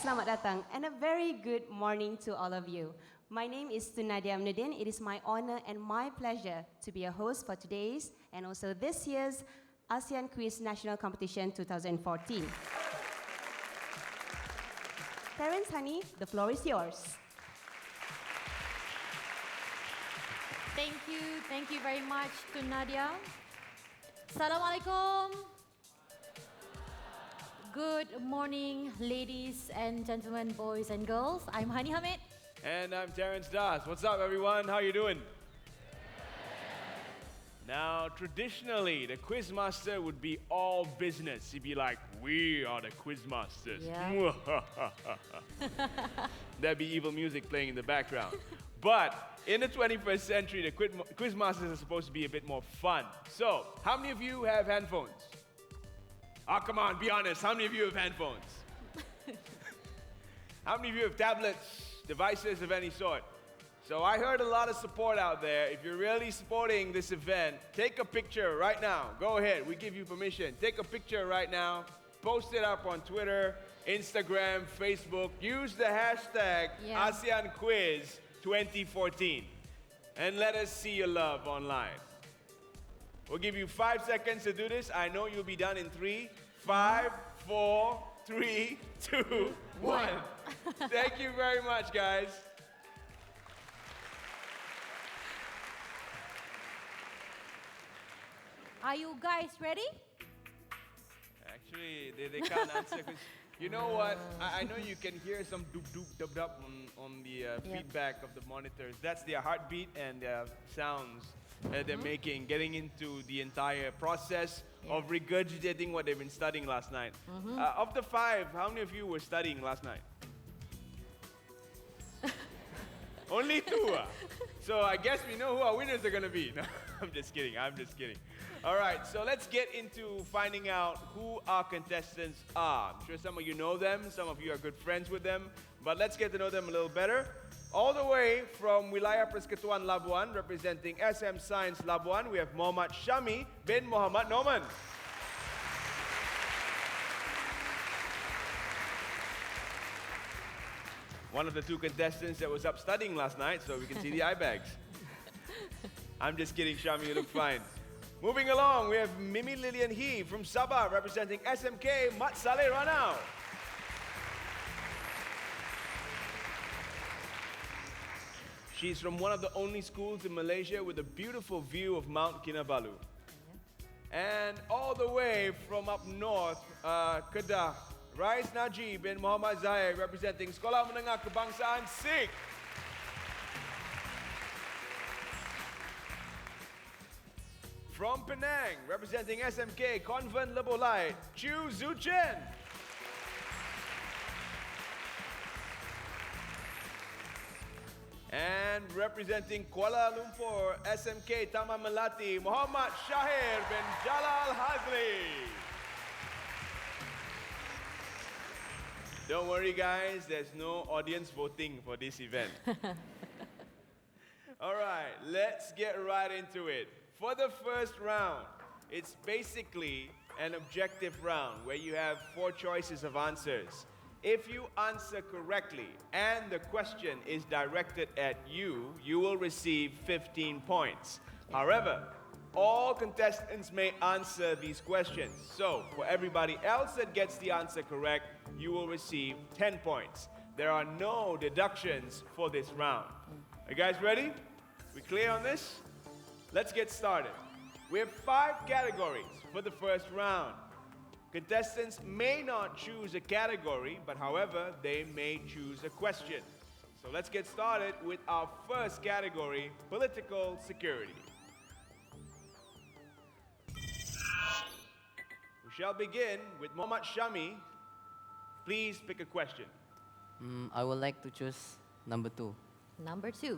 selamat datang, and a very good morning to all of you. My name is Nadia Amnuddin. It is my honor and my pleasure to be a host for today's and also this year's ASEAN Quiz National Competition 2014. Terence Honey, the floor is yours. Thank you very much to Nadia. Assalamualaikum. Good morning, ladies and gentlemen, boys and girls. I'm Hani Hamid. And I'm Terence Das. What's up, everyone? How you doing? Now, traditionally, the quizmaster would be all business. He'd be like, "We are the quizmasters." Yeah. There'd be evil music playing in the background. But in the 21st century, the quizmasters are supposed to be a bit more fun. So, how many of you have handphones? Oh, come on, be honest. How many of you have handphones? How many of you have tablets, devices of any sort? So I heard a lot of support out there. If you're really supporting this event, take a picture right now. Go ahead, we give you permission. Take a picture right now, post it up on Twitter, Instagram, Facebook. Use the hashtag ASEAN Quiz 2014 and let us see your love online. We'll give you 5 seconds to do this. I know you'll be done in 3, 5, 4, 3, 2, 1. Thank you very much, guys. Are you guys ready? Actually, they can't answer because you know what? I know you can hear some doop doop dub dub on the feedback of the monitors. That's their heartbeat and their sounds that they're making, getting into the entire process of regurgitating what they've been studying last night. Of the 5, how many of you were studying last night? Only 2. So I guess we know who our winners are going to be. No, I'm just kidding. All right, so let's get into finding out who our contestants are. I'm sure some of you know them, some of you are good friends with them, but let's get to know them a little better. All the way from Wilayah Persekutuan Labuan, representing SM Science Labuan, we have Muhammad Syami bin Muhammad Norman. One of the 2 contestants that was up studying last night, so we can see the eye bags. I'm just kidding, Syami, you look fine. Moving along, we have Mimi Lilian He from Sabah, representing SMK Mat Saleh Ranau. She's from one of the only schools in Malaysia with a beautiful view of Mount Kinabalu. And all the way from up north, Kedah, Rais Najib bin Muhammad Zahir, representing Sekolah Menengah Kebangsaan SIG. From Penang, representing SMK Convent Lebolai, Chu Zuchen. And representing Kuala Lumpur, SMK Taman Melati, Muhammad Shahir bin Jalal Hazli. Don't worry, guys, there's no audience voting for this event. All right, let's get right into it. For the first round, it's basically an objective round where you have 4 choices of answers. If you answer correctly and the question is directed at you, you will receive 15 points. However, all contestants may answer these questions. So, for everybody else that gets the answer correct, you will receive 10 points. There are no deductions for this round. Are you guys ready? We clear on this? Let's get started. We have 5 categories for the first round. Contestants may not choose a category, but however, they may choose a question. So let's get started with our first category, political security. We shall begin with Muhammad Syami. Please pick a question. I would like to choose number 2. Number 2.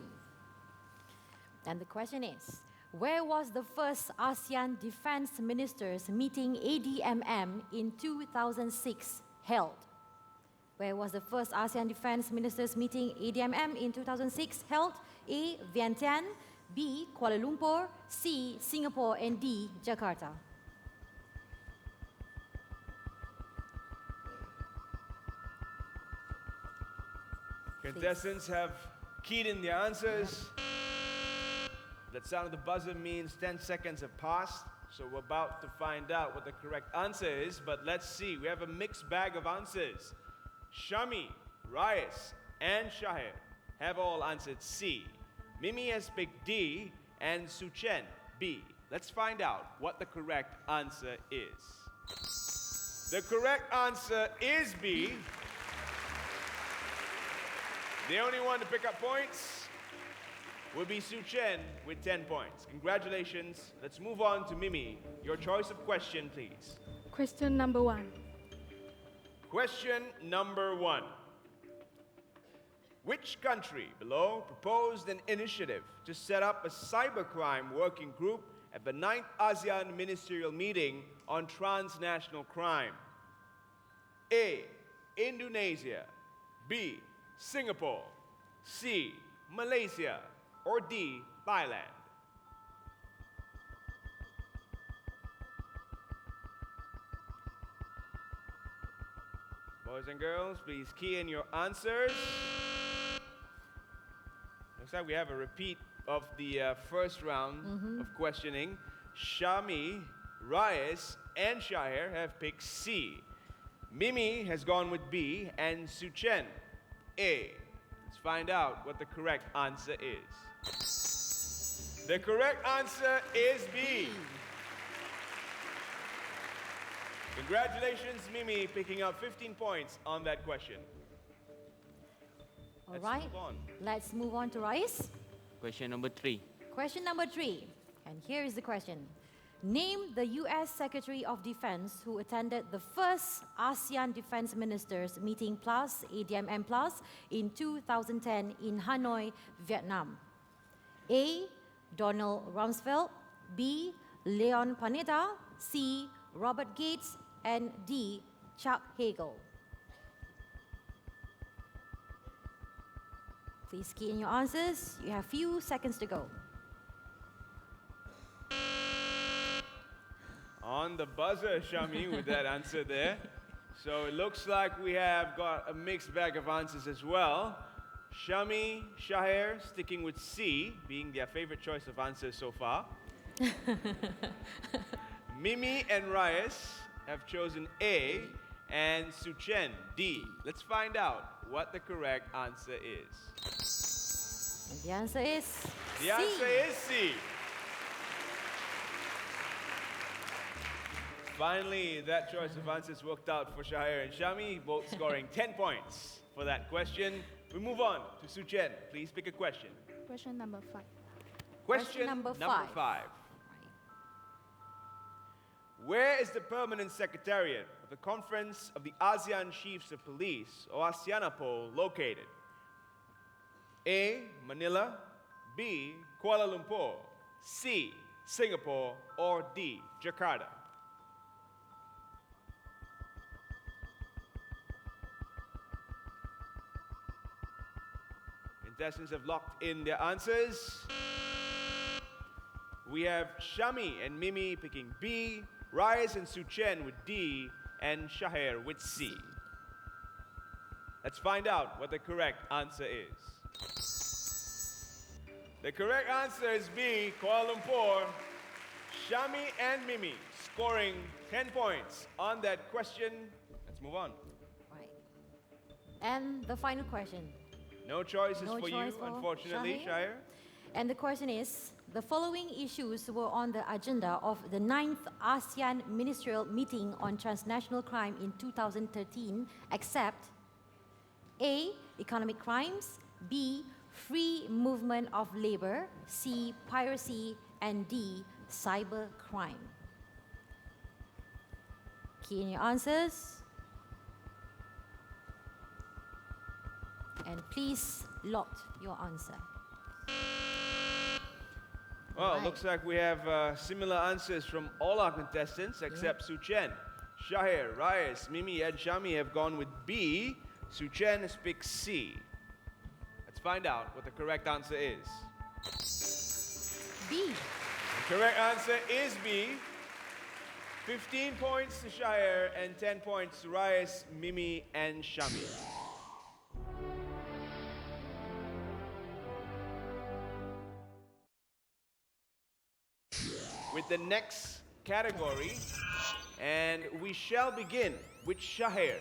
And the question is, where was the first ASEAN Defense Ministers meeting ADMM in 2006 held? Where was the first ASEAN Defense Ministers meeting ADMM in 2006 held? A. Vientiane, B. Kuala Lumpur, C. Singapore, and D. Jakarta. Contestants have keyed in their answers. That sound of the buzzer means 10 seconds have passed. So we're about to find out what the correct answer is, but let's see. We have a mixed bag of answers. Shami, Rais, and Shahir have all answered C. Mimi has picked D, and Suchen B. Let's find out what the correct answer is. The correct answer is B. The only one to pick up points will be Suchen with 10 points. Congratulations. Let's move on to Mimi. Your choice of question, please. Question number 1. Question number 1. Which country below proposed an initiative to set up a cybercrime working group at the 9th ASEAN Ministerial Meeting on Transnational Crime? A. Indonesia. B. Singapore. C. Malaysia. Or D. Thailand. Boys and girls, please key in your answers. Looks like we have a repeat of the first round of questioning. Shami, Rais, and Shahir have picked C. Mimi has gone with B, and Suchen A. Let's find out what the correct answer is. The correct answer is B. Congratulations, Mimi, picking up 15 points on that question. All right, let's move on to Rais. Question number 3. Question number 3, and here is the question. Name the US Secretary of Defense who attended the first ASEAN Defense Ministers Meeting Plus, ADMM Plus, in 2010 in Ha Noi, Vietnam. A. Donald Rumsfeld. B. Leon Panetta. C. Robert Gates. And D. Chuck Hagel. Please key in your answers. You have few seconds to go. On the buzzer, Shami, with that answer there. So it looks like we have got a mixed bag of answers as well. Shami, Shahir sticking with C, being their favorite choice of answers so far. Mimi and Rais have chosen A, and Suchen D. Let's find out what the correct answer is. And the answer is The answer is C. Finally, that choice of answers worked out for Shahir and Shami, both scoring 10 points for that question. We move on to Suchen. Please pick a question. Question number 5. Question number 5. Where is the permanent secretariat of the Conference of the ASEAN Chiefs of Police, or ASEANAPOL, located? A. Manila. B. Kuala Lumpur. C. Singapore. Or D. Jakarta. Contestants have locked in their answers. We have Shami and Mimi picking B, Rais and Suchen with D, and Shahir with C. Let's find out what the correct answer is. The correct answer is B, Kuala Lumpur. Shami and Mimi scoring 10 points on that question. Let's move on. Right. And the final question. No choices No for choice you, for unfortunately, Shahir. Shahir. And the question is, the following issues were on the agenda of the 9th ASEAN Ministerial Meeting on Transnational Crime in 2013, except A. Economic crimes. B. Free movement of labor. C. Piracy. And D. Cyber crime. Key in your answers. And please lock your answer. Well, Right. looks like we have similar answers from all our contestants except Suchen. Shahir, Rais, Mimi, and Shami have gone with B. Suchen has picked C. Let's find out what the correct answer is. B. The correct answer is B. 15 points to Shahir and 10 points to Rais, Mimi, and Shami. with the next category. And we shall begin with Shahir.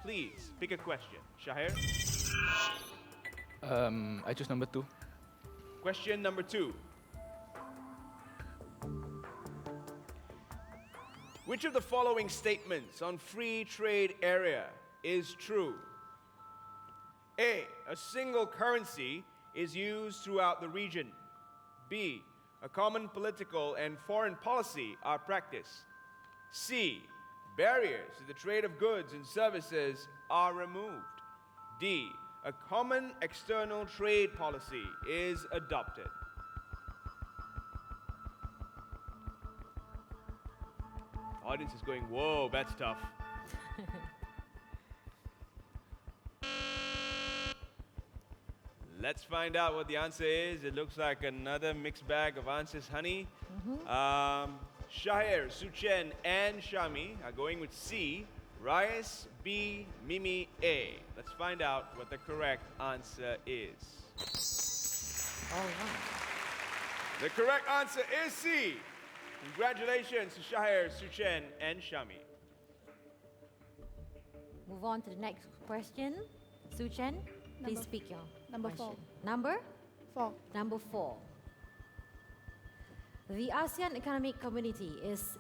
Please pick a question. Shahir? I choose number 2. Question number 2. Which of the following statements on free trade area is true? A single currency is used throughout the region. B, a common political and foreign policy are practiced. C, barriers to the trade of goods and services are removed. D, a common external trade policy is adopted. Audience is going, whoa, that's tough. Let's find out what the answer is. It looks like another mixed bag of answers, honey. Shahir, Suchen, and Shami are going with C, Rice, B, Mimi, A. Let's find out what the correct answer is. All right. The correct answer is C. Congratulations to Shahir, Suchen, and Shami. Move on to the next question. Suchen, please Number- speak your number question. 4. Number? 4. Number 4. The ASEAN Economic Community is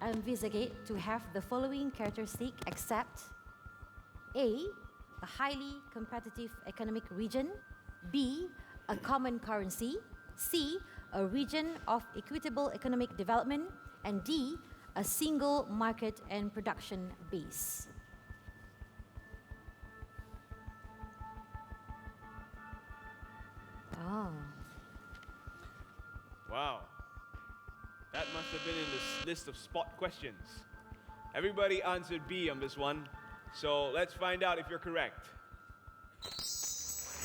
envisaged to have the following characteristic except A, a highly competitive economic region, B, a common currency, C, a region of equitable economic development, and D, a single market and production base. Ah. Wow. That must have been in this list of spot questions. Everybody answered B on this one. So let's find out if you're correct.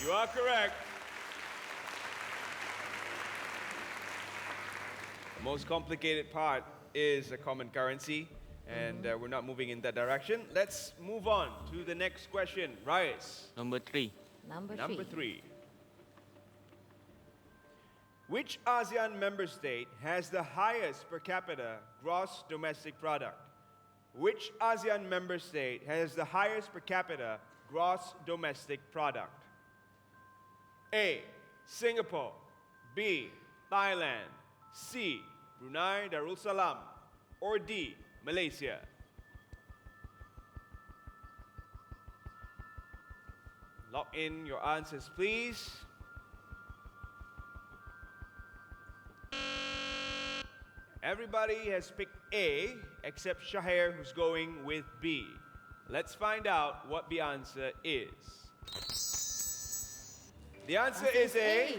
You are correct. The most complicated part is a common currency, and we're not moving in that direction. Let's move on to the next question. Rice. Number 3. Number 3. Which ASEAN member state has the highest per capita gross domestic product? Which ASEAN member state has the highest per capita gross domestic product? A, Singapore. B, Thailand. C, Brunei Darussalam. Or D, Malaysia. Lock in your answers, please. Everybody has picked A, except Shahir, who's going with B. Let's find out what the answer is. The answer is A.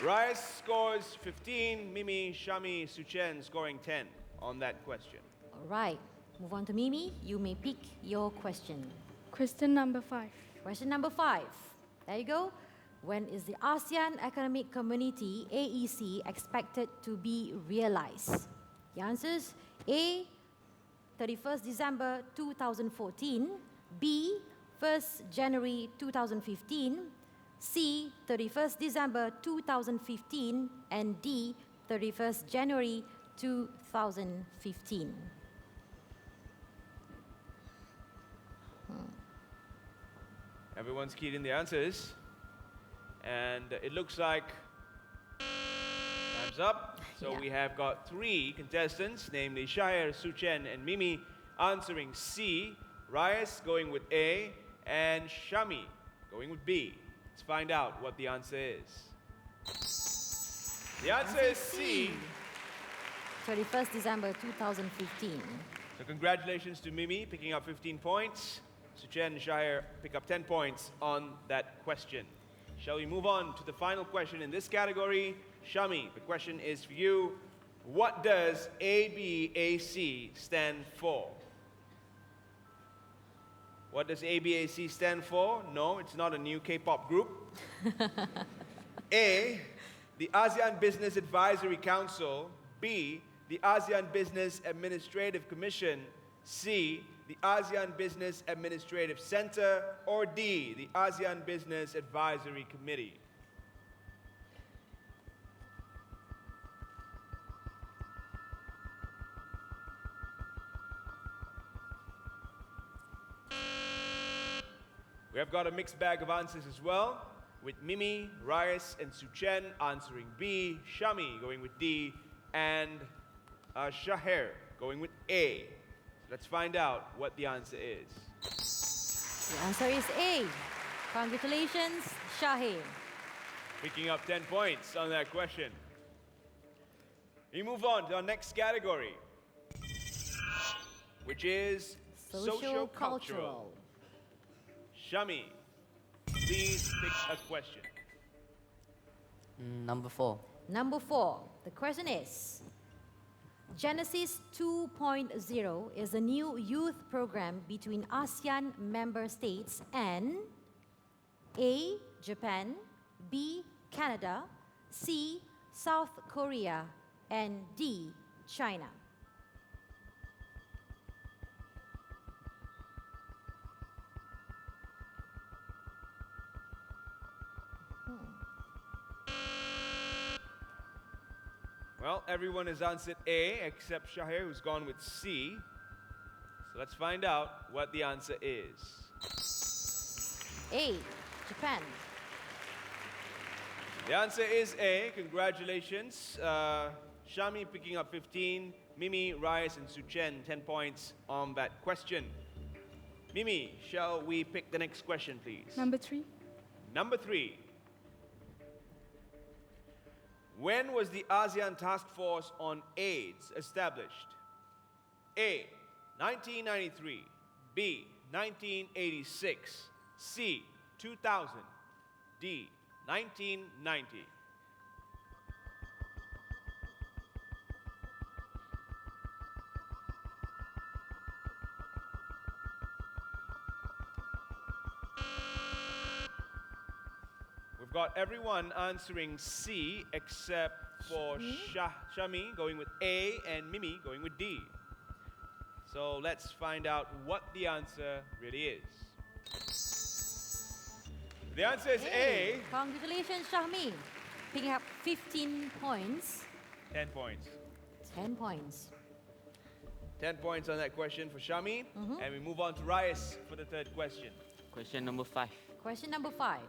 Rice scores 15, Mimi, Shami, Suchen scoring 10 on that question. All right. Move on to Mimi. You may pick your question. Question number 5. Question number 5. There you go. When is the ASEAN Economic Community, AEC, expected to be realized? The answers: A, 31st December 2014, B, 1st January 2015, C, 31st December 2015, and D, 31st January 2015. Everyone's keyed in the answers. And it looks like time's up. So Yeah. we have got 3 contestants, namely Shahir, Suchen, and Mimi, answering C, Rice going with A, and Shami going with B. Let's find out what the answer is. The answer is C. 31st December 2015. So congratulations to Mimi, picking up 15 points. Suchen and Shahir pick up 10 points on that question. Shall we move on to the final question in this category? Shami, the question is for you. What does ABAC stand for? What does ABAC stand for? No, it's not a new K-pop group. A, the ASEAN Business Advisory Council. B, the ASEAN Business Administrative Commission. C, the ASEAN Business Administrative Center. Or D, the ASEAN Business Advisory Committee. We have got a mixed bag of answers as well, with Mimi, Reyes, and Suchen answering B, Shami going with D, and Shaher going with A. Let's find out what the answer is. The answer is A. Congratulations, Shahir. Picking up 10 points on that question. We move on to our next category, which is socio-cultural. Shami, please pick a question. Number 4. Number 4. The question is, Genesis 2.0 is a new youth program between ASEAN member states and A. Japan, B. Canada, C. South Korea, and D. China. Well, everyone has answered A except Shahir, who's gone with C. So let's find out what the answer is. A. Japan. The answer is A. Congratulations. Shami picking up 15. Mimi, Reyes, and Suchen 10 points on that question. Mimi, shall we pick the next question, please? Number 3. Number 3. When was the ASEAN Task Force on AIDS established? A. 1993. B. 1986. C. 2000. D. 1990. We've got everyone answering C except for Shami going with A and Mimi going with D. So let's find out what the answer really is. The answer is A. Congratulations, Shahmi. Picking up 15 points. 10 points. 10 points. 10 points on that question for Shami. And we move on to Reyes for the third question. Question number 5. Question number 5.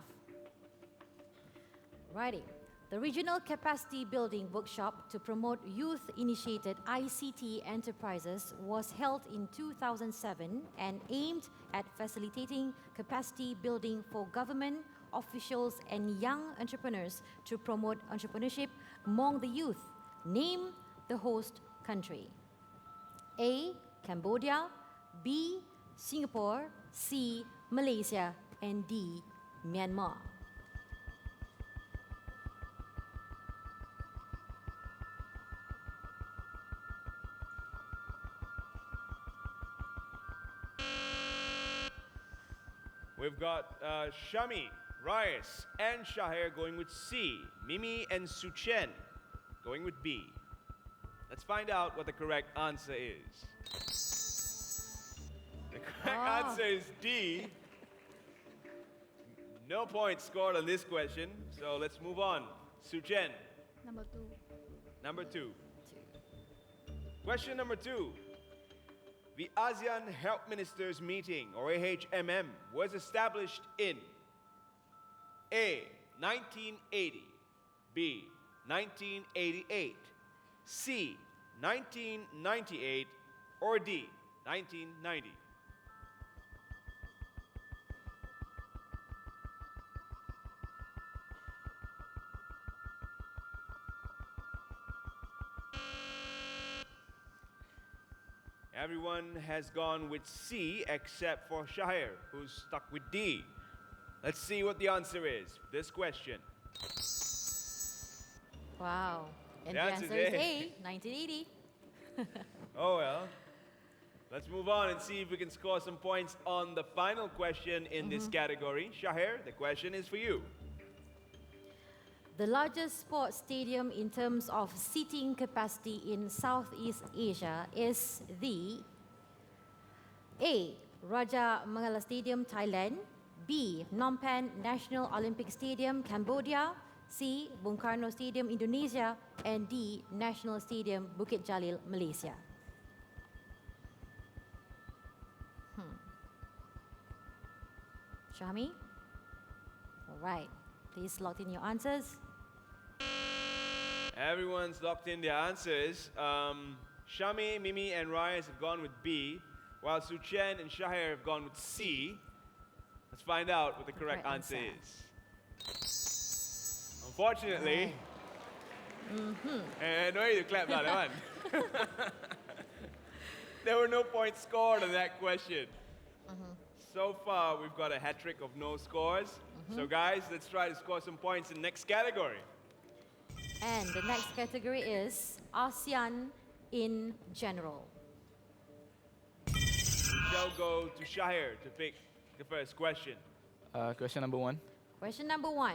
Righty. The Regional Capacity Building Workshop to promote youth-initiated ICT enterprises was held in 2007 and aimed at facilitating capacity building for government, officials, and young entrepreneurs to promote entrepreneurship among the youth. Name the host country. A. Cambodia, B. Singapore, C. Malaysia, and D. Myanmar. We've got Shami, Reyes, and Shahir going with C. Mimi and Suchen going with B. Let's find out what the correct answer is. The correct answer is D. No points scored on this question, so let's move on. Suchen, Number 2. number 2. Question number 2. The ASEAN Health Ministers Meeting, or AHMM, was established in A. 1980, B. 1988, C. 1998, or D. 1990. Everyone has gone with C except for Shahir, who's stuck with D. Let's see what the answer is for this question. Wow. And The the answer answer is is A. A. 1980. Oh well. Let's move on and see if we can score some points on the final question in this category. Shahir, the question is for you. The largest sports stadium in terms of seating capacity in Southeast Asia is the A. Raja Mangala Stadium, Thailand, B. Phnom Penh National Olympic Stadium, Cambodia, C. Bung Karno Stadium, Indonesia, and D. National Stadium, Bukit Jalil, Malaysia. Shami? All right. Please lock in your answers. Everyone's locked in their answers. Shami, Mimi, and Ryan have gone with B, while Suchen and Shahir have gone with C. Let's find out what the correct answer is. Unfortunately, no need to clap now, that one. There were no points scored on that question. So far, we've got a hat trick of no scores. So guys, let's try to score some points in the next category. And the next category is ASEAN in general. We shall go to Shahir to pick the first question. Question number 1. Question number 1.